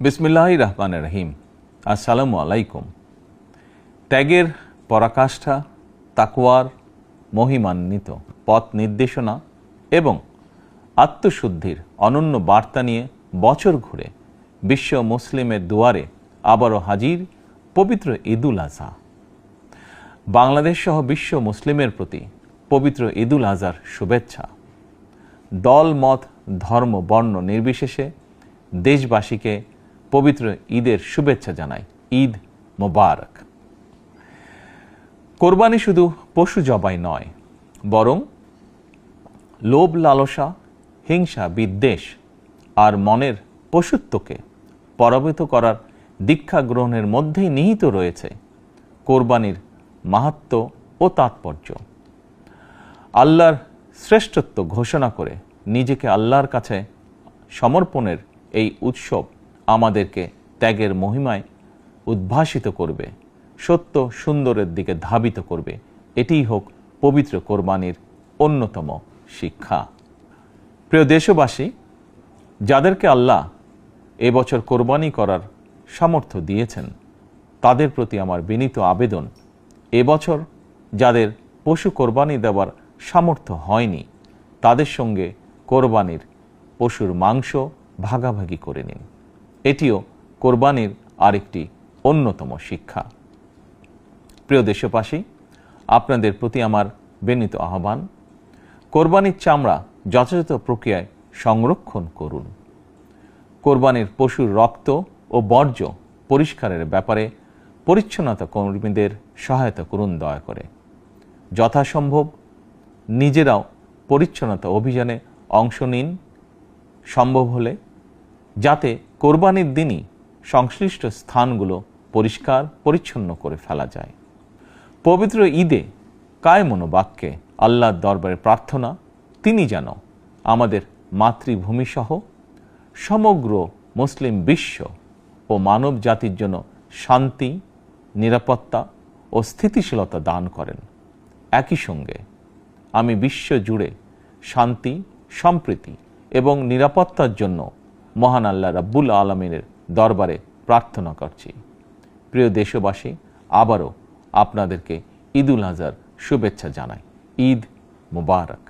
বিসমিল্লাহির রহমানির রহিম। আসসালামু আলাইকুম। ত্যাগের পরাকাষ্ঠা, তাকওয়ার মহিমান্বিত পথ নির্দেশনা এবং আত্মশুদ্ধির অনন্য বার্তা নিয়ে বছর ঘুরে বিশ্ব মুসলিমের দুয়ারে আবারও হাজির পবিত্র ঈদুল আজহা। বাংলাদেশ সহ বিশ্ব মুসলিমের প্রতি পবিত্র ঈদুল আজহার শুভেচ্ছা। দল মত ধর্ম বর্ণ নির্বিশেষে দেশবাসীকে পবিত্র ঈদের শুভেচ্ছা জানাই। ঈদ মোবারক। কোরবানি শুধু পশু জবাই নয়, বরং লোভ লালসা, হিংসা, বিদ্বেষ আর মনের পশুত্বকে পরাভূত করার দীক্ষা গ্রহণের মধ্যেই নিহিত রয়েছে কোরবানির মাহাত্ম্য ও তাৎপর্য। আল্লাহর শ্রেষ্ঠত্ব ঘোষণা করে নিজেকে আল্লাহর কাছে সমর্পণের এই উৎসব আমাদেরকে ত্যাগের মহিমায় উদ্ভাসিত করবে, সত্য সুন্দরের দিকে ধাবিত করবে। এটিই হোক পবিত্র কোরবানির অন্যতম শিক্ষা। প্রিয় দেশবাসী, যাদেরকে আল্লাহ এবছর কোরবানি করার সামর্থ্য দিয়েছেন, তাদের প্রতি আমার বিনীত আবেদন, এবছর যাদের পশু কোরবানি দেওয়ার সামর্থ্য হয়নি, তাদের সঙ্গে কোরবানির পশুর মাংস ভাগাভাগি করে নিন। এটিও কোরবানির আরেকটি অন্যতম শিক্ষা। প্রিয় দেশবাসী, আপনাদের প্রতি আমার বিনীত আহ্বান, কোরবানির চামড়া যথাযথ প্রক্রিয়ায় সংরক্ষণ করুন। কোরবানির পশুর রক্ত ও বর্জ্য পরিষ্কারের ব্যাপারে পরিচ্ছন্নতা কর্মীদের সহায়তা করুন দয়া করে। যথাসম্ভব নিজেরাও পরিচ্ছন্নতা অভিযানে অংশ নিন সম্ভব হলে, যাতে কোরবানির দিনই সংশ্লিষ্ট স্থানগুলো পরিষ্কার পরিচ্ছন্ন করে ফেলা যায়। পবিত্র ঈদে কায় মনোবাক্যে আল্লাহর দরবারে প্রার্থনা, তিনি যেন আমাদের মাতৃভূমি সহ সমগ্র মুসলিম বিশ্ব ও মানব জাতির জন্য শান্তি, নিরাপত্তা ও স্থিতিশীলতা দান করেন। একই সঙ্গে আমি বিশ্ব জুড়ে শান্তি, সম্প্রীতি এবং নিরাপত্তার জন্য মহান আল্লাহ রাব্বুল আলামিনের দরবারে প্রার্থনা করছি। প্রিয় দেশবাসী, আবারও আপনাদেরকে ঈদুল আজহার শুভেচ্ছা জানাই। ঈদ মোবারক।